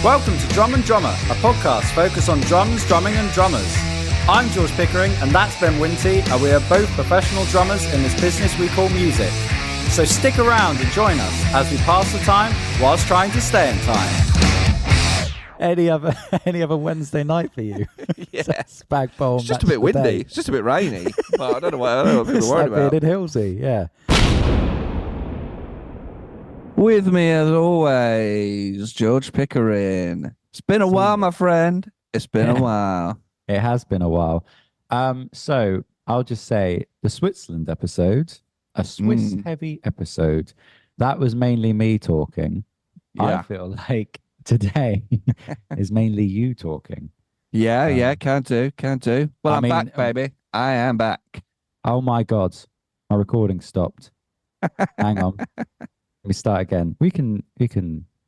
Welcome to Drum and Drummer, a podcast focused on drums, drumming and drummers. I'm George Pickering and that's Ben Winty, and we are both professional drummers in this business we call music. So stick around and join us as we pass the time whilst trying to stay in time. Any other Wednesday night for you? Yeah. Spag bowl. It's just a bit windy. It's just a bit rainy. But I don't know what people are worried about. Bearded Hillsy, yeah. With me as always, George Pickering. It's been a while, my friend. It's been a while. It has been a while. So I'll just say the Switzerland episode, a Swiss-heavy episode, that was mainly me talking. Yeah. I feel like today is mainly you talking. Yeah, can do. Well, I'm back, baby. I am back. Oh my God, my recording stopped. Hang on. Let me start again. We can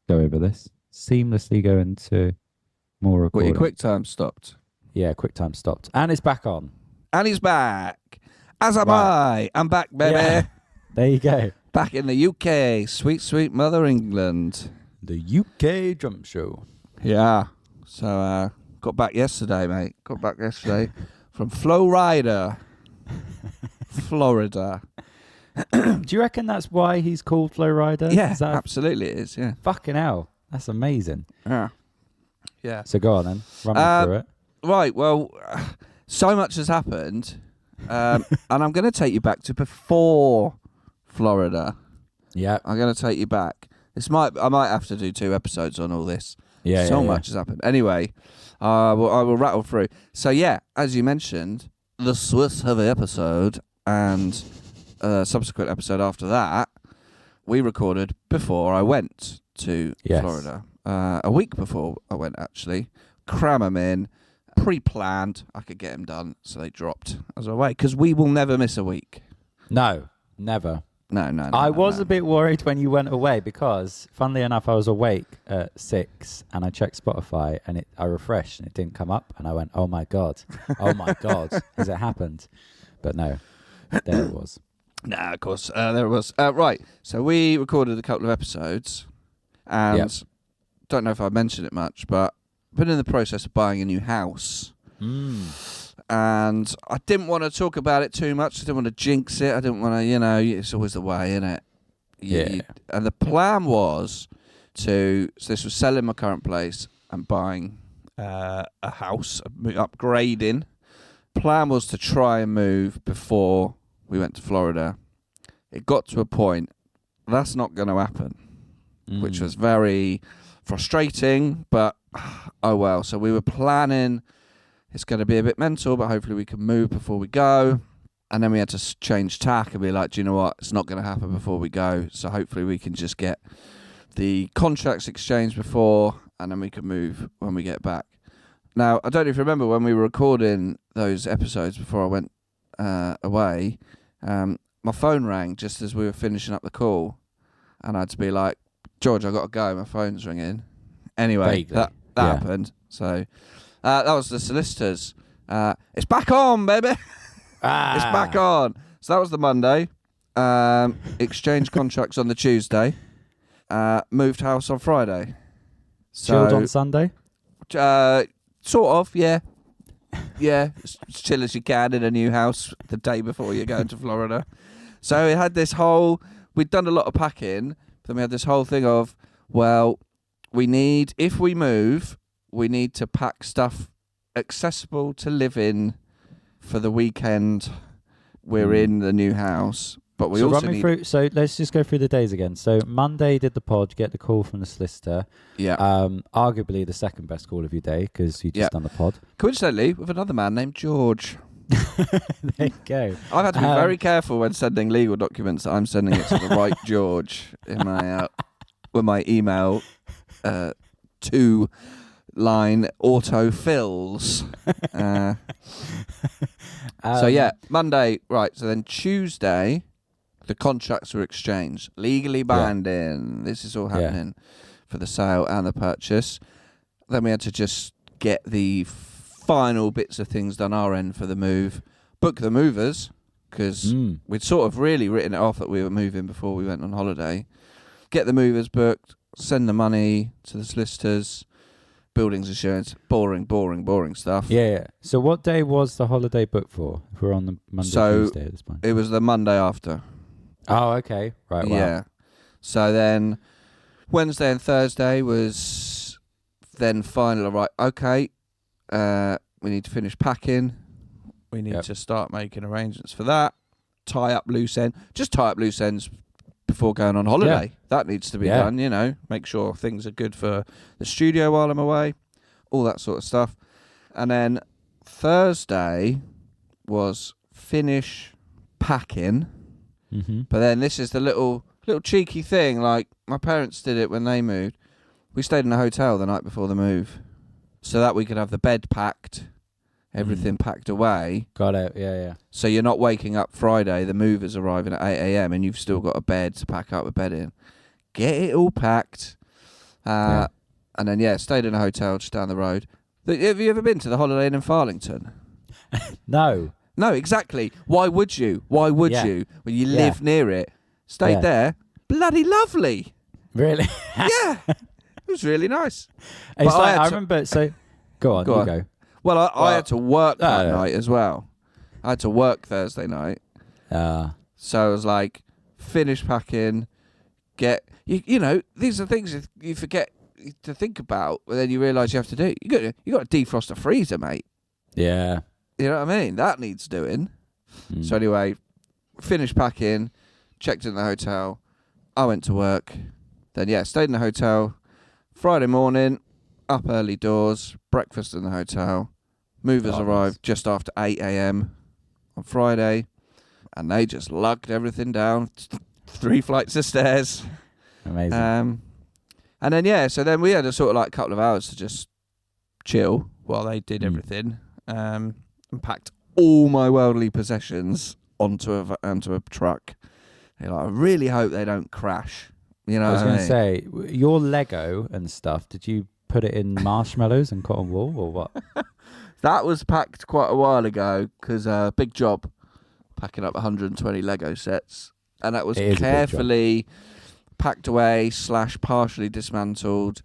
go over this. Seamlessly go into more recording. Well, your QuickTime stopped. Yeah, QuickTime stopped. And it's back on. And he's back. As am I. I'm back, baby. Yeah. There you go. Back in the UK. Sweet, sweet mother England. The UK Drum Show. Yeah. So, got back yesterday, mate. Got back yesterday from Rida, Florida. Do you reckon that's why he's called Flow Rider? Yeah, absolutely it is, yeah. Fucking hell. That's amazing. Yeah. So go on then. Run me through it. Right, well, so much has happened. And I'm going to take you back to before Florida. Yeah. I'm going to take you back. I might have to do 2 episodes on all this. Yeah. So much has happened. Anyway, I will rattle through. So yeah, as you mentioned, the Swiss heavy episode and a subsequent episode after that, we recorded before I went to Florida. A week before I went, actually. Cram them in. Pre-planned. I could get them done, so they dropped as I wait. Because we will never miss a week. No, never. No. I was a bit worried when you went away because, funnily enough, I was awake at 6 and I checked Spotify and I refreshed and it didn't come up. And I went, oh my God, has it happened? But no, there it was. Nah, of course. There it was. Right. So we recorded a couple of episodes and don't know if I mentioned it much, but I've been in the process of buying a new house. And I didn't want to talk about it too much. I didn't want to jinx it. I didn't want to, it's always the way, isn't it? And the plan was so this was selling my current place and buying a house, upgrading. Plan was to try and move before we went to Florida. It got to a point that's not going to happen, which was very frustrating, but oh well. So we were planning it's going to be a bit mental, but hopefully we can move before we go. And then we had to change tack and be like, do you know what? It's not going to happen before we go. So hopefully we can just get the contracts exchanged before, and then we can move when we get back. Now, I don't know if you remember when we were recording those episodes before I went away, my phone rang just as we were finishing up the call, and I had to be like, George, I got to go. My phone's ringing. Anyway, Vaguely. that happened. So that was the solicitors. It's back on, baby. It's back on. So that was the Monday. Exchanged contracts on the Tuesday. Moved house on Friday. Chilled on Sunday? Sort of, yeah. Yeah, as chill as you can in a new house the day before you're going to Florida. So we had this we'd done a lot of packing, then we had this whole thing of, well, if we move, we need to pack stuff accessible to live in for the weekend we're in the new house. But we also need... through. So let's just go through the days again. So Monday did the pod, get the call from the solicitor. Yeah. Arguably the second best call of your day because you just done the pod. Coincidentally, with another man named George. There you go. I've had to be very careful when sending legal documents that I'm sending it to the right George in my with my email 2-line autofills. So yeah, Monday, right. So then Tuesday, the contracts were exchanged, legally binding. Yeah. This is all happening for the sale and the purchase. Then we had to just get the final bits of things done our end for the move, book the movers, because we'd sort of really written it off that we were moving before we went on holiday. Get the movers booked, send the money to the solicitors, buildings insurance, boring stuff. Yeah. So what day was the holiday booked for? If we're on the Monday, Tuesday at this point. It was the Monday after. Oh, okay. Right. Wow. Yeah. So then Wednesday and Thursday was then final. Right. Okay. We need to finish packing. We need to start making arrangements for that. Tie up loose ends. Just tie up loose ends before going on holiday. Yeah. That needs to be done, you know. Make sure things are good for the studio while I'm away. All that sort of stuff. And then Thursday was finish packing. Mm-hmm. But then this is the little cheeky thing. Like, my parents did it when they moved. We stayed in a hotel the night before the move so that we could have the bed packed, everything packed away. Got it. Yeah. So you're not waking up Friday, the movers arriving at 8 a.m. and you've still got a bed to pack up a bed in. Get it all packed. And then, stayed in a hotel just down the road. Have you ever been to the Holiday Inn in Farlington? No. No, exactly. Why would you? Why would you? When you live near it. Stayed there. Bloody lovely. Really? Yeah. It was really nice. It's like, I remember, so... Go on. Well, I had to work that night as well. I had to work Thursday night. So I was like, finish packing, you know, these are things you forget to think about, but then you realise you have to do. You got to defrost a freezer, mate. Yeah. You know what I mean? That needs doing. So anyway, finished packing, checked in the hotel. I went to work. Then, stayed in the hotel. Friday morning, up early doors, breakfast in the hotel. Movers arrived just after 8 a.m. on Friday, and they just lugged everything down 3 flights of stairs. Amazing. And then, so then we had a sort of like couple of hours to just chill while they did everything, and packed all my worldly possessions onto a truck. I really hope they don't crash. You know, I was going to say, your Lego and stuff, did you put it in marshmallows and cotton wool or what? That was packed quite a while ago because big job packing up 120 Lego sets, and that was carefully packed away / partially dismantled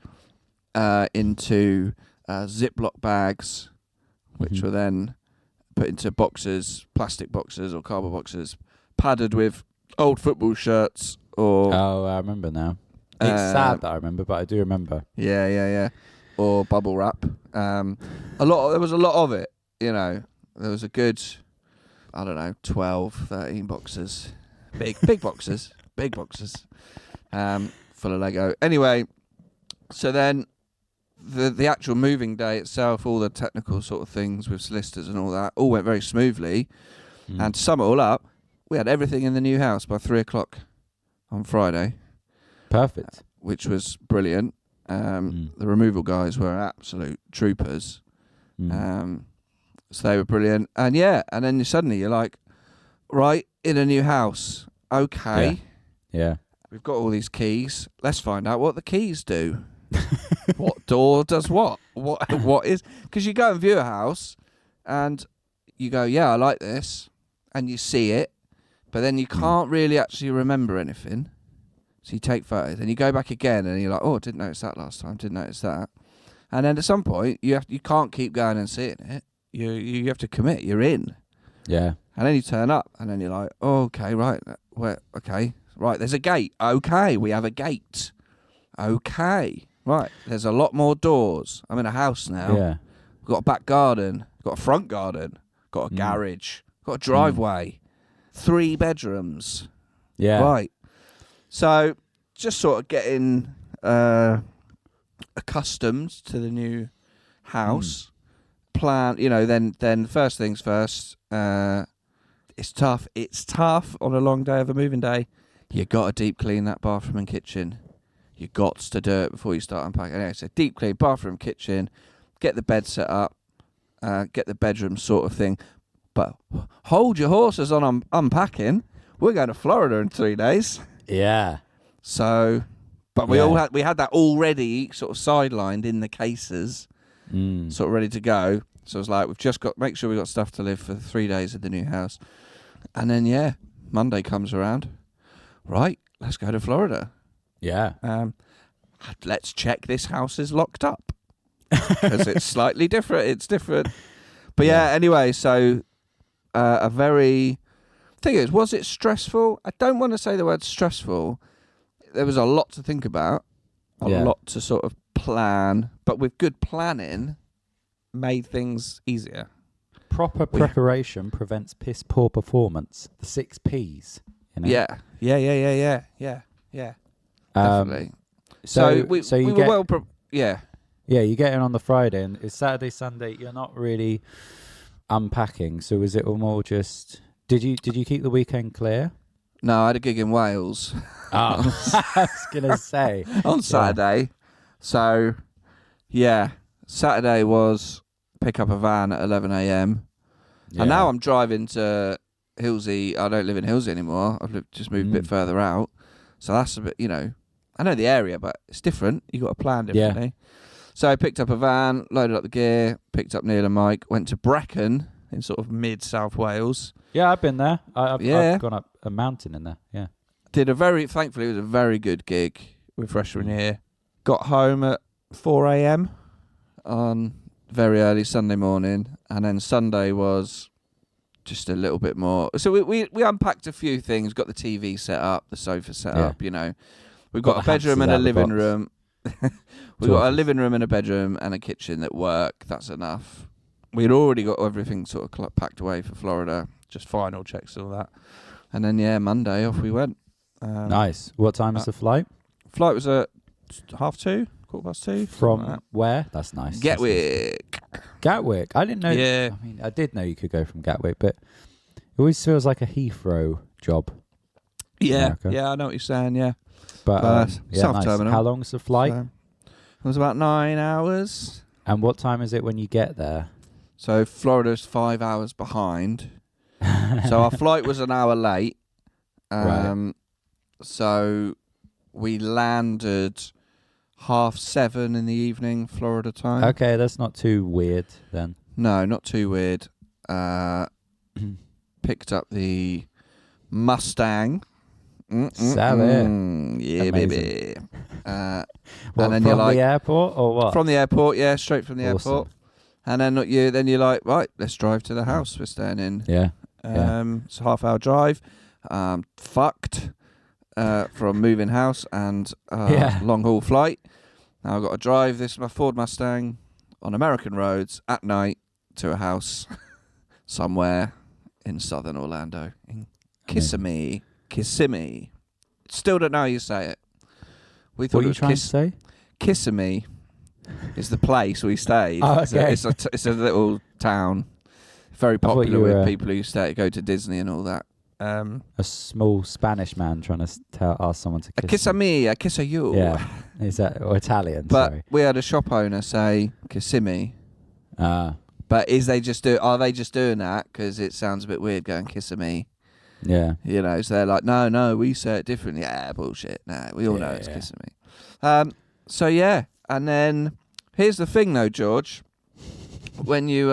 into Ziploc bags, which were then put into boxes, plastic boxes or cardboard boxes, padded with old football shirts. I remember now. It's sad that I remember, but I do remember. Yeah. Or bubble wrap. There was a lot of it, you know. There was a good, 12, 13 boxes. Big boxes. Big boxes. Full of Lego. Anyway, so then the actual moving day itself, all the technical sort of things with solicitors and all that, all went very smoothly. And to sum it all up, we had everything in the new house by 3 o'clock on Friday. Perfect. Which was brilliant. The removal guys were absolute troopers. So they were brilliant. And then suddenly you're like, right, in a new house. Okay. Yeah. We've got all these keys. Let's find out what the keys do. What door does what? What is... Because you go and view a house and you go, I like this. And you see it. But then you can't really actually remember anything. So you take photos and you go back again and you're like, oh, didn't notice that last time, didn't notice that. And then at some point, you can't keep going and seeing it. You have to commit, you're in. Yeah. And then you turn up and then you're like, oh, okay, right, right, there's a gate. Okay, we have a gate. Okay, right, there's a lot more doors. I'm in a house now. Yeah. We've got a back garden, got a front garden, got a garage, got a driveway, 3 bedrooms. Yeah. Right. So just sort of getting accustomed to the new house. Plan, then first things first, it's tough. It's tough on a long day of a moving day. You got to deep clean that bathroom and kitchen. You got to do it before you start unpacking. Anyway, so deep clean bathroom, kitchen, get the bed set up, get the bedroom sort of thing. But hold your horses on unpacking. We're going to Florida in 3 days. Yeah. So, but we had that already sort of sidelined in the cases, sort of ready to go. So it was like, we've just got make sure we got stuff to live for 3 days in the new house, and then Monday comes around. Right, let's go to Florida. Yeah. Let's check this house is locked up. because it's slightly different. It's different. But yeah, anyway, so a very... Thing is, was it stressful? I don't want to say the word stressful. There was a lot to think about, a lot to sort of plan, but with good planning, made things easier. Proper preparation prevents piss poor performance. The 6 Ps. You know? Yeah. Definitely. So we were well... Yeah, you get in on the Friday, and it's Saturday, Sunday. You're not really unpacking. So was it all more just? Did you keep the weekend clear? No, I had a gig in Wales. Oh, I was gonna say on Saturday. So yeah, Saturday was pick up a van at 11 a.m. And now I'm driving to Hilsey. I don't live in Hilsey anymore. I've just moved a bit further out. So that's a bit, I know the area, but it's different. You got to plan differently. So I picked up a van, loaded up the gear, picked up Neil and Mike, went to Brecon in sort of mid-South Wales. Yeah, I've been there. I've gone up a mountain in there. Yeah. Thankfully, it was a very good gig with Freshman Year. Got home at 4 a.m. on very early Sunday morning, and then Sunday was just a little bit more. So we unpacked a few things. Got the TV set up, the sofa set up. We've got a bedroom and a living room. We've got a living room and a bedroom and a kitchen that work. That's enough. We had already got everything sort of packed away for Florida. Just final checks and all that. And then Monday off we went. Nice. What time is the flight? Flight was at 2:30, 2:15. From where? That's nice. Gatwick. Gatwick. I didn't know. Yeah. I mean, I did know you could go from Gatwick, but it always feels like a Heathrow job. Yeah. Yeah, I know what you're saying. Yeah. But South nice. Terminal. How long's the flight? It was about 9 hours. And what time is it when you get there? So Florida's 5 hours behind. So our flight was an hour late. Right. So we landed 7:30 in the evening, Florida time. Okay, that's not too weird then. No, not too weird. Picked up the Mustang. Sell it. Yeah, amazing. baby. What, and then from you're like, the airport or what? From the airport, yeah, straight from the Awesome. airport. And then you're like, right, let's drive to the house we're staying in. Yeah. It's a half-hour drive. Fucked from moving house and long-haul flight. Now I've got to drive my Ford Mustang on American roads at night to a house somewhere in southern Orlando. In Kissimmee. Still don't know how you say it. We thought what are you trying to say? Kissimmee is the place we stayed. Oh, okay. It's a little town, very popular with people who go to Disney and all that. A small Spanish man trying to ask someone to kiss him. A kiss a you. Yeah, is that or Italian? But sorry. we had a shop owner say Kissimmee. But are they just doing that because it sounds a bit weird going Kissimmee? Yeah. So they're like, no, we say it differently. Yeah, bullshit. No, we all know it's Kissimmee. So yeah, and then here's the thing though, George. When you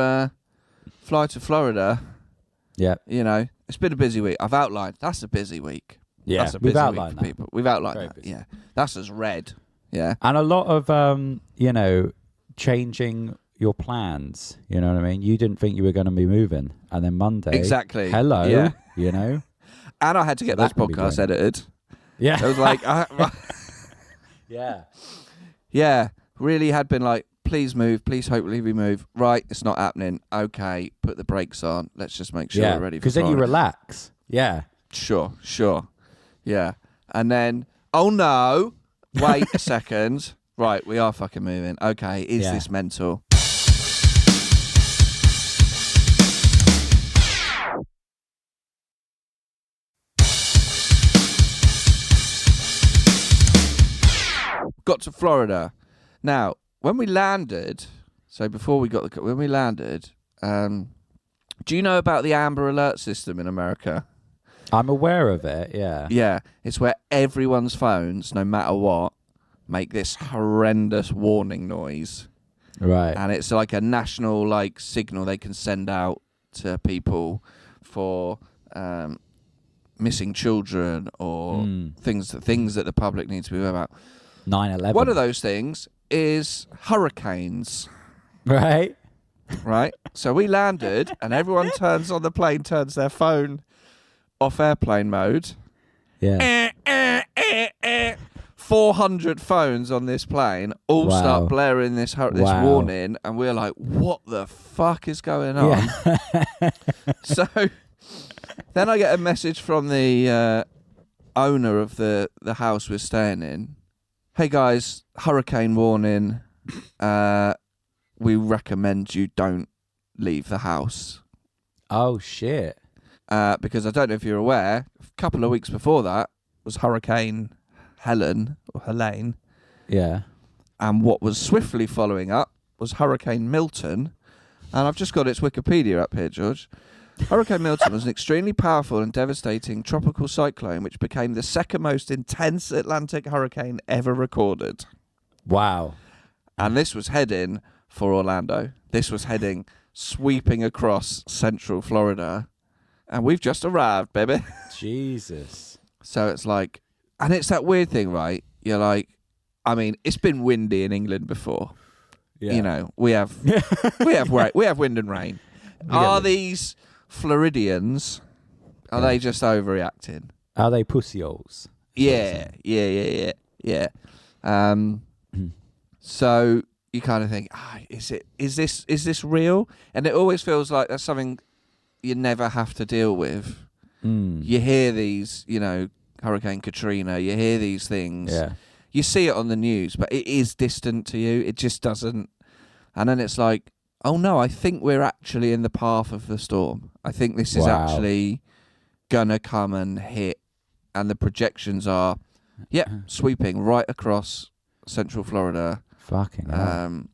fly to Florida, it's been a busy week. I've outlined that's a busy week. Yeah, that's a busy week for people. We've outlined Very that. busy. Yeah, that's as red. Yeah, and a lot of changing your plans. You know what I mean? You didn't think you were going to be moving, and then Monday, exactly. Hello, yeah. And I had to get those podcasts edited. Yeah, I was like, yeah, yeah. Really had been like, please move, please. Hopefully we move. Right, it's not happening. Okay, put the brakes on. Let's just make sure we're ready. Because then you relax. Yeah. Sure. Yeah, and then oh no, wait a second. Right, we are fucking moving. Okay, is this mental? Got to Florida. Now, when we landed, when we landed, do you know about the Amber Alert system in America? I'm aware of it, yeah. Yeah, it's where everyone's phones, no matter what, make this horrendous warning noise. Right. And it's like a national signal they can send out to people for missing children or things that the public needs to be aware about. 9/11. One of those things is hurricanes. Right. Right? So we landed, and everyone turns their phone off airplane mode. Yeah. 400 phones on this plane all start blaring this warning, and we're like, what the fuck is going on? Yeah. So then I get a message from the owner of the house we're staying in. Hey guys, hurricane warning. We recommend you don't leave the house. Oh, shit. Because I don't know if you're aware, a couple of weeks before that was Hurricane Helene. Yeah. And what was swiftly following up was Hurricane Milton. And I've just got its Wikipedia up here, George. Hurricane Milton was an extremely powerful and devastating tropical cyclone which became the second most intense Atlantic hurricane ever recorded. Wow. And this was heading for Orlando. This was heading sweeping across central Florida. And we've just arrived, baby. Jesus. So it's like, and it's that weird thing, right? You're like, I mean, it's been windy in England before. Yeah. You know, we have wind and rain. Are these Floridians? Are they just overreacting? Are they pussy-holes? Yeah. So you kind of think, is this real? And it always feels like that's something you never have to deal with. You hear these, you know, Hurricane Katrina, you hear these things. Yeah. You see it on the news, but it is distant to you. It just doesn't. And then it's like, oh no, I think we're actually in the path of the storm. I think this is actually gonna come and hit. And the projections are, sweeping right across central Florida. Fucking hell.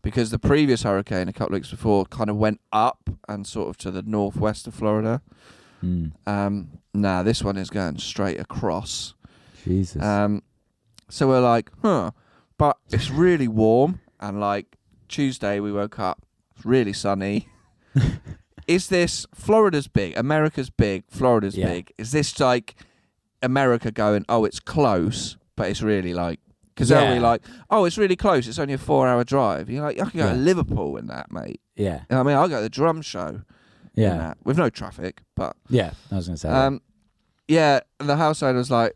Because the previous hurricane a couple of weeks before kind of went up and sort of to the northwest of Florida. This one is going straight across. Jesus. So we're like, but it's really warm. And like Tuesday we woke up, it's really sunny. Is this Florida's big? America's big. Florida's big. Is this like America going, oh, it's close, but it's really like, because they'll be like, oh, it's really close. It's only a 4-hour drive. You're like, I can go to Liverpool in that, mate. Yeah. I mean, I'll go to the drum show. Yeah. In that, with no traffic, but. Yeah, I was going to say that. Yeah, and the house owner was like,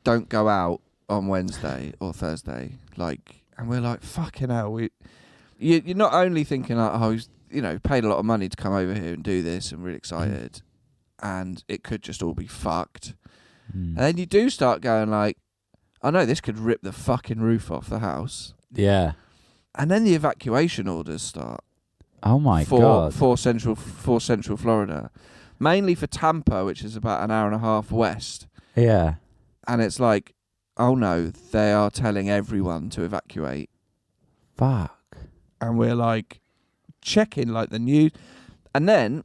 don't go out on Wednesday or Thursday. Like, and we're like, fucking hell. You're not only thinking, like, oh, he's, you know, paid a lot of money to come over here and do this and really excited. And it could just all be fucked. And then you do start going like, I know this could rip the fucking roof off the house. Yeah. And then the evacuation orders start. Oh my God. For central Florida. Mainly for Tampa, which is about an hour and a half west. Yeah. And it's like, oh no, they are telling everyone to evacuate. Fuck. And we're like, checking like the news. And then,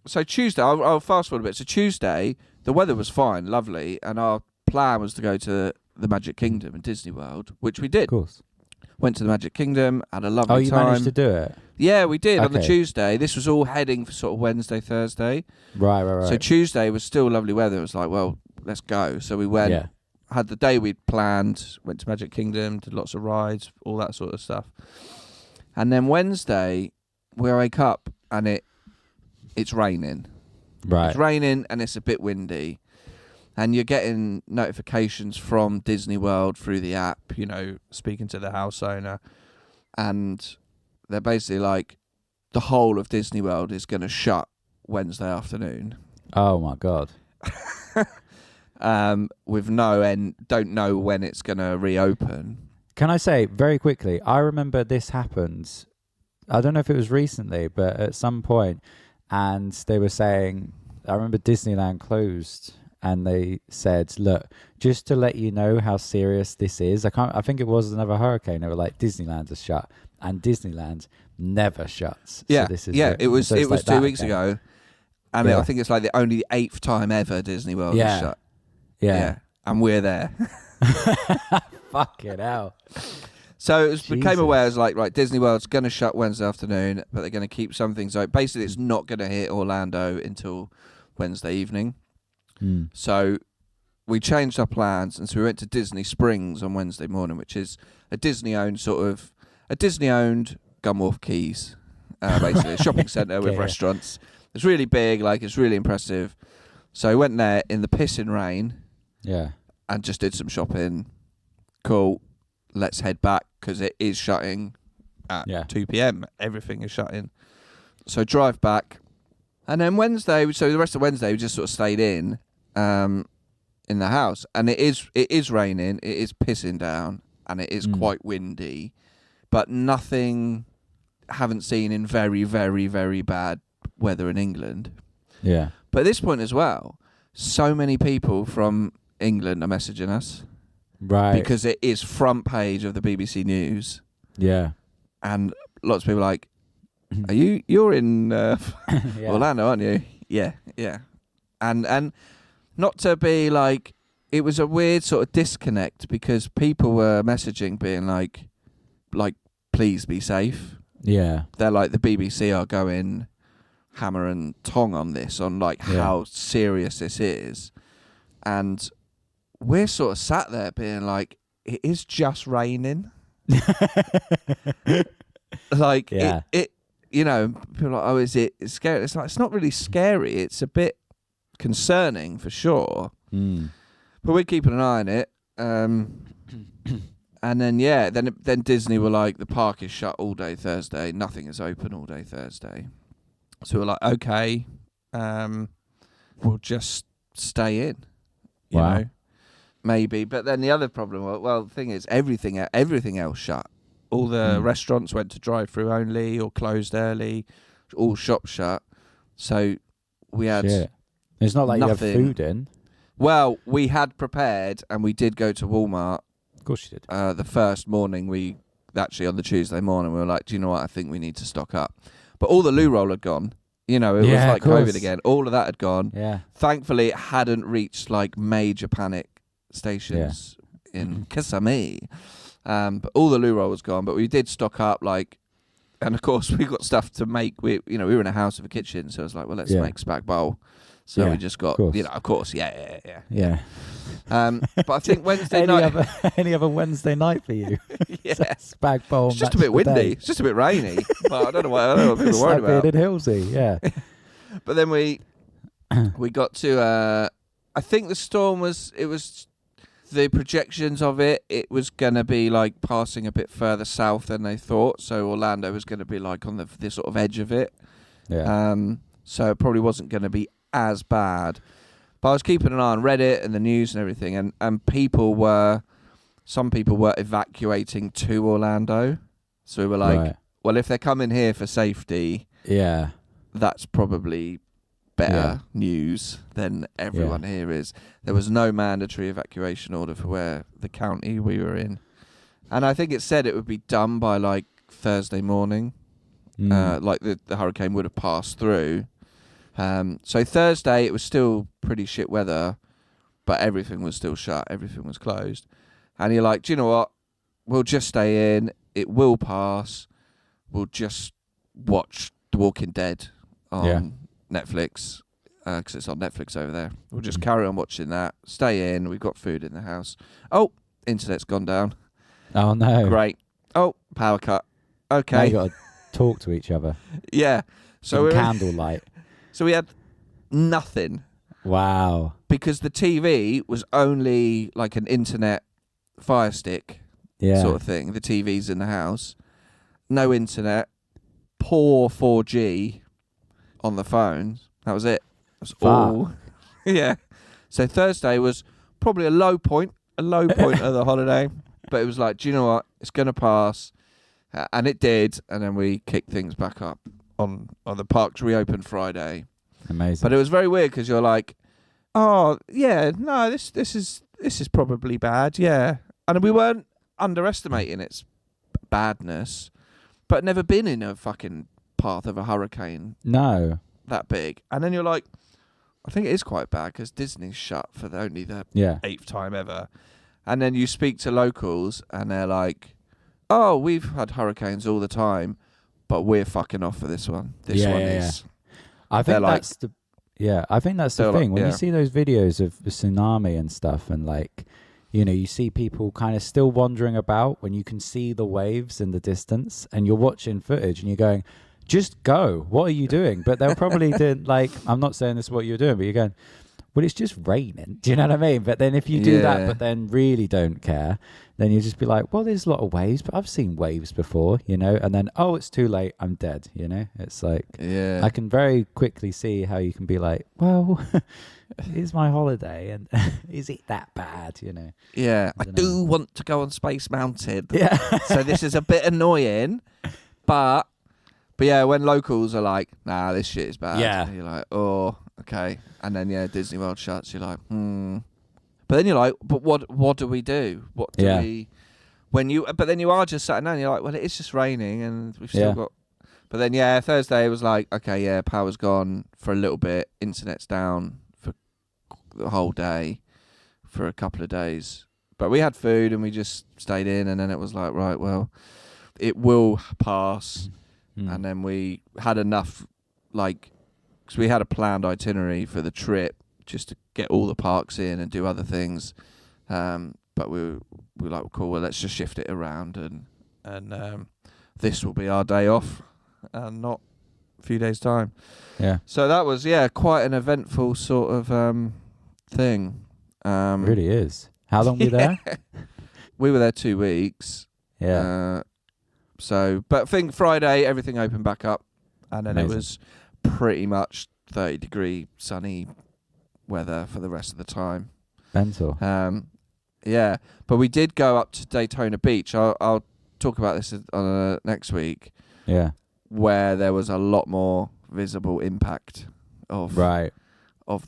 so Tuesday, I'll fast forward a bit. So Tuesday, the weather was fine, lovely. And our plan was to go to the Magic Kingdom in Disney World, which we did. Of course. Went to the Magic Kingdom, had a lovely time. Oh, you managed to do it? Yeah, we did on the Okay. Tuesday. This was all heading for sort of Wednesday, Thursday. Right. So Tuesday was still lovely weather. It was like, well, let's go. So we went, had the day we'd planned, went to Magic Kingdom, did lots of rides, all that sort of stuff. And then Wednesday, we wake up and it's raining. Right. It's raining and it's a bit windy. And you're getting notifications from Disney World through the app, you know, speaking to the house owner. And they're basically like, the whole of Disney World is going to shut Wednesday afternoon. Oh, my God. With no end, don't know when it's going to reopen. Can I say very quickly, I remember this happened, I don't know if it was recently, but at some point, and they were saying, I remember Disneyland closed. And they said, look, just to let you know how serious this is, I think it was another hurricane. They were like, Disneyland is shut. And Disneyland never shuts. Yeah, so this is it was like 2 weeks ago. And Yeah. I think it's like only the 8th time ever Disney World is shut. Yeah. And we're there. Fucking hell. So it became Jesus. aware as like, right, Disney World's going to shut Wednesday afternoon, but they're going to keep some things open. Basically, it's not going to hit Orlando until Wednesday evening. So we changed our plans, and so we went to Disney Springs on Wednesday morning, which is a Disney-owned sort of a Disney-owned Gunwharf Quays, basically a shopping centre with restaurants. It's really big, like it's really impressive. So I went there in the pissing rain. Yeah. And just did some shopping. Cool. Let's head back because it is shutting at 2 p.m. Everything is shutting. So drive back. And then Wednesday, so the rest of Wednesday we just sort of stayed in the house. And it is raining, it is pissing down, and it is quite windy. But nothing haven't seen in very, very, very bad weather in England. Yeah. But at this point as well, so many people from England are messaging us. Right. Because it is front page of the BBC News. Yeah. And lots of people are like, you're in Orlando, aren't you? Yeah. And not to be like, it was a weird sort of disconnect because people were messaging being like, please be safe. Yeah. They're like, the BBC are going hammer and tong on this, on like how serious this is. And we're sort of sat there being like, it is just raining. Like, it you know, people are like, oh, is it scary? It's like, it's not really scary. It's a bit concerning for sure. But we're keeping an eye on it. And then, then Disney were like, the park is shut all day Thursday. Nothing is open all day Thursday. So we're like, okay, we'll just stay in, you know, maybe. But then the other problem, the thing is, everything else shut. All the restaurants went to drive-through only or closed early. All shops shut. So we had It's not like nothing. you have food in. Well, we had prepared, and we did go to Walmart. Of course you did. The first morning, on the Tuesday morning, we were like, do you know what? I think we need to stock up. But all the loo roll had gone. You know, it was like COVID again. All of that had gone. Yeah. Thankfully, it hadn't reached like major panic stations in Kissimmee. But all the loo roll was gone. But we did stock up, like, and of course we got stuff to make. We were in a house with a kitchen, so I was like, well, let's make spag bowl. So we just got, of course, yeah. But I think Wednesday night. Any other Wednesday night for you? Spag bowl. It's just a bit windy. It's just a bit rainy. But I don't know what people are worried about. Bearded Hillsy, yeah. But then we got to. I think the storm was. It was the projections of it. It was gonna be like passing a bit further south than they thought. So Orlando was gonna be like on the sort of edge of it. Yeah. So it probably wasn't gonna be as bad. But I was keeping an eye on Reddit and the news and everything, and some people were evacuating to Orlando. So we were like, well, if they're coming here for safety, that's probably better news than everyone here is. There was no mandatory evacuation order for where the county we were in. And I think it said it would be done by like Thursday morning, like the hurricane would have passed through. So Thursday it was still pretty shit weather, but everything was still shut, everything was closed. And you're like, do you know what? We'll just stay in, it will pass. We'll just watch The Walking Dead on Netflix, because it's on Netflix over there. We'll just carry on watching that, stay in, we've got food in the house. Oh, internet's gone down. Oh no. Great. Oh, power cut. Okay. Now you got to talk to each other. Yeah. So in candlelight. So we had nothing. Wow. Because the TV was only like an internet Fire Stick sort of thing. The TV's in the house. No internet. Poor 4G on the phone. That was it. That was all. Yeah. So Thursday was probably a low point of the holiday. But it was like, do you know what? It's going to pass. And it did. And then we kicked things back up on the parks reopened Friday. Amazing. But it was very weird because you're like, oh, yeah, no, this is probably bad, yeah. And we weren't underestimating its badness, but never been in a fucking path of a hurricane. No. That big. And then you're like, I think it is quite bad because Disney's shut for only the 8th time ever. And then you speak to locals and they're like, oh, we've had hurricanes all the time, but we're fucking off for this one. This one is. I think that's the thing. When you see those videos of the tsunami and stuff, and like you know, you see people kind of still wandering about when you can see the waves in the distance, and you're watching footage and you're going, just go. What are you doing? But they'll probably do, like, I'm not saying this is what you're doing, but you're going, well, it's just raining. Do you know what I mean? But then if you do that, but then really don't care, then you just be like, well, there's a lot of waves, but I've seen waves before, you know, and then, oh, it's too late. I'm dead. You know, it's like, I can very quickly see how you can be like, well, it's my holiday. And is it that bad? You know? Yeah. I do want to go on Space Mountain. Yeah. So this is a bit annoying, but yeah, when locals are like, nah, this shit is bad. Yeah. You're like, oh, okay. And then, Disney World shuts. You're like, But then you're like, but what do we do? What do we... But then you are just sat down and you're like, well, it's just raining and we've still got... But then, Thursday it was like, okay, power's gone for a little bit. Internet's down for the whole day, for a couple of days. But we had food and we just stayed in, and then it was like, right, well, it will pass. And then we had enough, like... Because we had a planned itinerary for the trip just to get all the parks in and do other things. But we were like, cool, well, let's just shift it around and this will be our day off and not a few days' time. Yeah. So that was, quite an eventful sort of thing. It really is. How long were you there? We were there 2 weeks. Yeah. But I think Friday, everything opened back up. And then Amazing. It was pretty much 30-degree sunny weather for the rest of the time. Mental. But we did go up to Daytona Beach. I'll talk about this on next week. Yeah. Where there was a lot more visible impact of the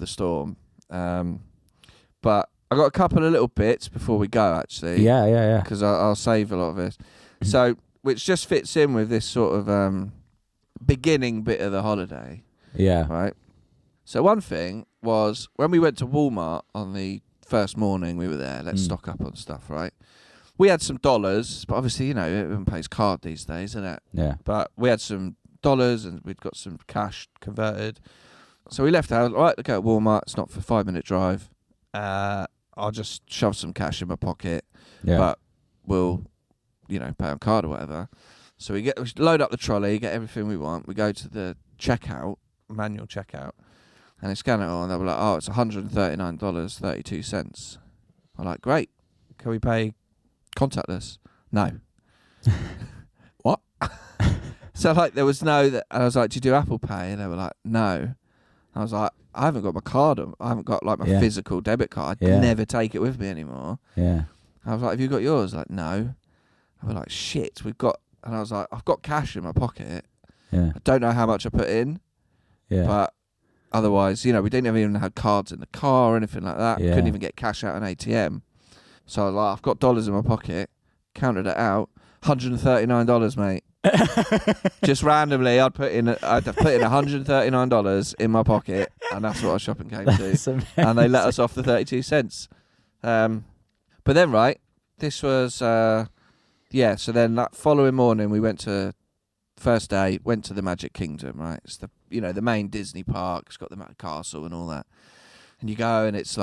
storm. But I got a couple of little bits before we go, actually. Yeah. Because I'll save a lot of it. So, which just fits in with this sort of beginning bit of the holiday. Yeah. Right. So one thing was when we went to Walmart on the first morning we were there, let's stock up on stuff, right? We had some dollars, but obviously, everyone pays card these days, isn't it? Yeah. But we had some dollars and we'd got some cash converted. So we left out, right, look at Walmart, it's not for a 5-minute drive. I'll just shove some cash in my pocket, but we'll, pay on card or whatever. So we load up the trolley, get everything we want. We go to the manual checkout, and they scan it all, and they were like, oh, it's $139.32. I'm like, great. Can we pay contactless? No. What? So, there was no... and I was like, do you do Apple Pay? And they were like, no. I was like, I haven't got my card. I haven't got, my physical debit card. I'd never take it with me anymore. Yeah. I was like, have you got yours? Like, no. I was like, shit, we've got... And I was like, I've got cash in my pocket. Yeah. I don't know how much I put in. Yeah. But otherwise, we didn't even have cards in the car or anything like that. Yeah. Couldn't even get cash out an ATM. So I was like, I've got dollars in my pocket. Counted it out. $139, mate. Just randomly, I'd put in $139 in my pocket, and that's what our shopping came to. And they let us off the 32 cents. But then, right, this was... so then that following morning we went to the Magic Kingdom, right? It's the main Disney park. It's got the castle and all that. And you go and it's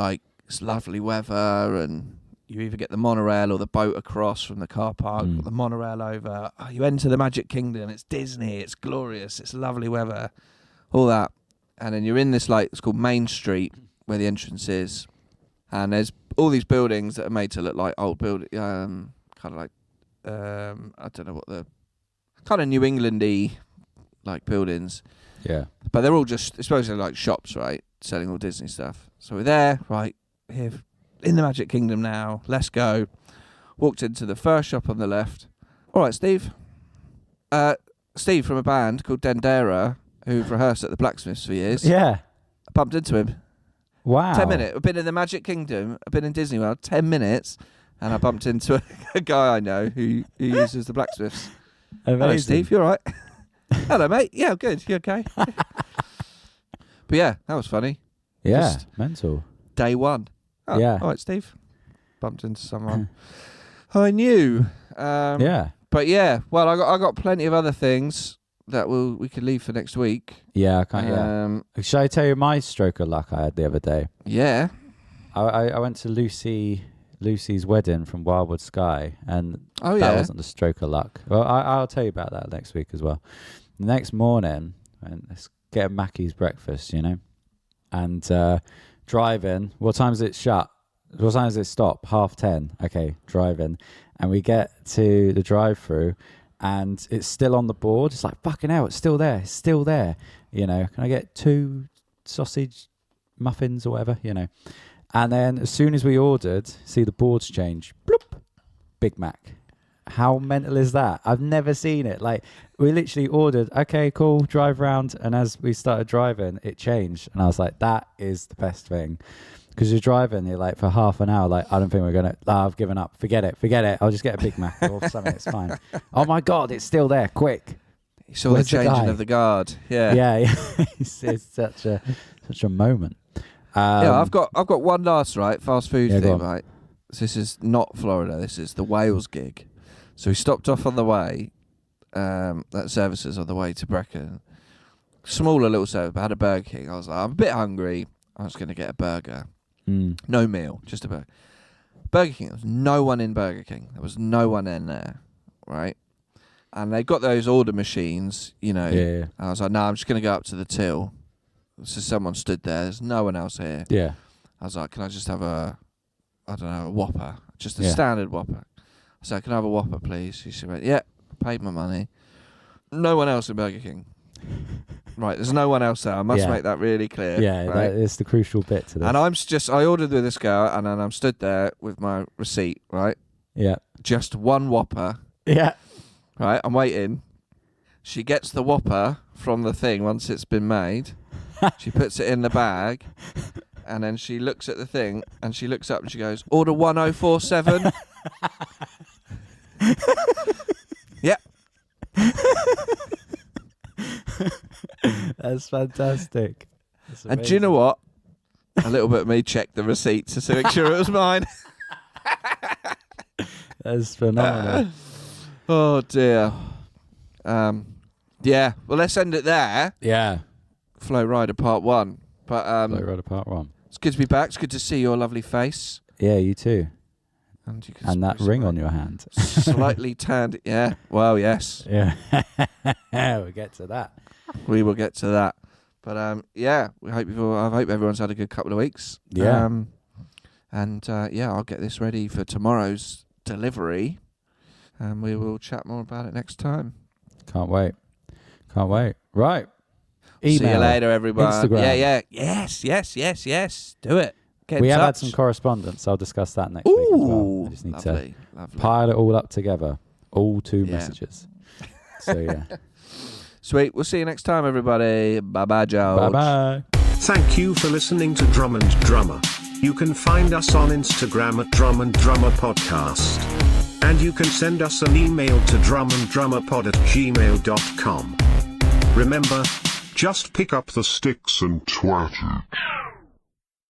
lovely weather, and you either get the monorail or the boat across from the car park, the monorail over. Oh, you enter the Magic Kingdom. It's Disney. It's glorious. It's lovely weather. All that. And then you're in this it's called Main Street where the entrance is. And there's all these buildings that are made to look like old buildings, kind of like I don't know what the kind of New England-y buildings. Yeah. But they're all just supposedly shops, right? Selling all Disney stuff. So we're there, right, here in the Magic Kingdom now. Let's go. Walked into the first shop on the left. All right, Steve. Steve from a band called Dendera, who've rehearsed at the Blacksmiths for years. Yeah. I bumped into him. Wow. 10 minutes. I've been in the Magic Kingdom. I've been in Disney World. 10 minutes. And I bumped into a guy I know who uses the Blacksmiths. Amazing. Hello, Steve. You all right? Hello, mate. Yeah, I'm good. You okay? But yeah, that was funny. Yeah, Just mental. day one. Oh, Yeah. All right, Steve. Bumped into someone I knew. Yeah. But yeah, well, I got plenty of other things that we could leave for next week. Yeah, I can't. Shall I tell you my stroke of luck I had the other day? Yeah. I went to Lucy Lucy's wedding from Wildwood Sky, and Oh, that yeah. wasn't a stroke of luck. Well, I'll tell you about that next week as well. The next morning, and let's get a Mackey's breakfast, you know, and driving. What time is it shut? What time does it stop? 10:30. Okay, driving, and we get to the drive-through, and it's still on the board. It's like, fucking hell, it's still there. It's still there. You know, can I get 2 sausage muffins or whatever? You know. And then as soon as we ordered, see the boards change. Bloop. Big Mac. How mental is that? I've never seen it. Like, we literally ordered, okay, cool, drive round. And as we started driving, it changed. And I was like, that is the best thing. Because you're driving, you're like, for half an hour, like, I don't think we're going to, I've given up. Forget it. I'll just get a Big Mac or something. It's fine. Oh my God, it's still there. Quick. You saw the changing of the guard. Yeah. Yeah. it's such a moment. Yeah, I've got one last fast food thing, go on. right? So this is not Florida. This is the Wales gig. So we stopped off on the way, at services on the way to Brecon. Smaller little service, but had a Burger King. I was like, I'm a bit hungry. I was going to get a burger. No meal, just a burger. Burger King, there was no one in Burger King. There was no one in there, right? And they got those order machines, you know. Yeah. I was like, no, I'm just going to go up to the till. So someone stood there. There's no one else here. Yeah. I was like, can I just have a Whopper? Just a Yeah. standard Whopper. I said, can I have a Whopper, please? She went, yeah, I paid my money. No one else in Burger King. Right, there's no one else there. I must make that really clear. Yeah, right? that is the crucial bit to this. And I ordered with this girl, and then I'm stood there with my receipt, right? Yeah. Just one Whopper, Yeah. right? I'm waiting. She gets the Whopper from the thing once it's been made. She puts it in the bag, and then she looks at the thing, and she looks up and she goes, order 1047. Yep. That's fantastic. That's And do you know amazing. what? A little bit of me checked the receipt to make sure it was mine. That's phenomenal. Oh dear. Yeah. Well, let's end it there. Yeah. Flow Rider Part 1. But Flow Rider Part 1. it's good to be back. It's good to see your lovely face. Yeah, you too. And, you can And that ring on your hand. slightly tanned. Yeah. Well, yes. Yeah. We'll get to that. We will get to that. But yeah, I hope everyone's had a good couple of weeks. Yeah. I'll get this ready for tomorrow's delivery. And we will chat more about it next time. Can't wait. Right. See you Email. later, everybody. Instagram. Yeah. Yes. Do it. Get We in have touch. had some correspondence. I'll discuss that next week as well. Ooh, I just need lovely. to pile it all up together. All 2 messages. So yeah. Sweet. We'll see you next time, everybody. Bye-bye, George. Bye-bye. Thank you for listening to Drum and Drummer. You can find us on Instagram at Drum and Drummer Podcast. And you can send us an email to drumanddrummerpod@gmail.com. Remember, just pick up the sticks and twat it.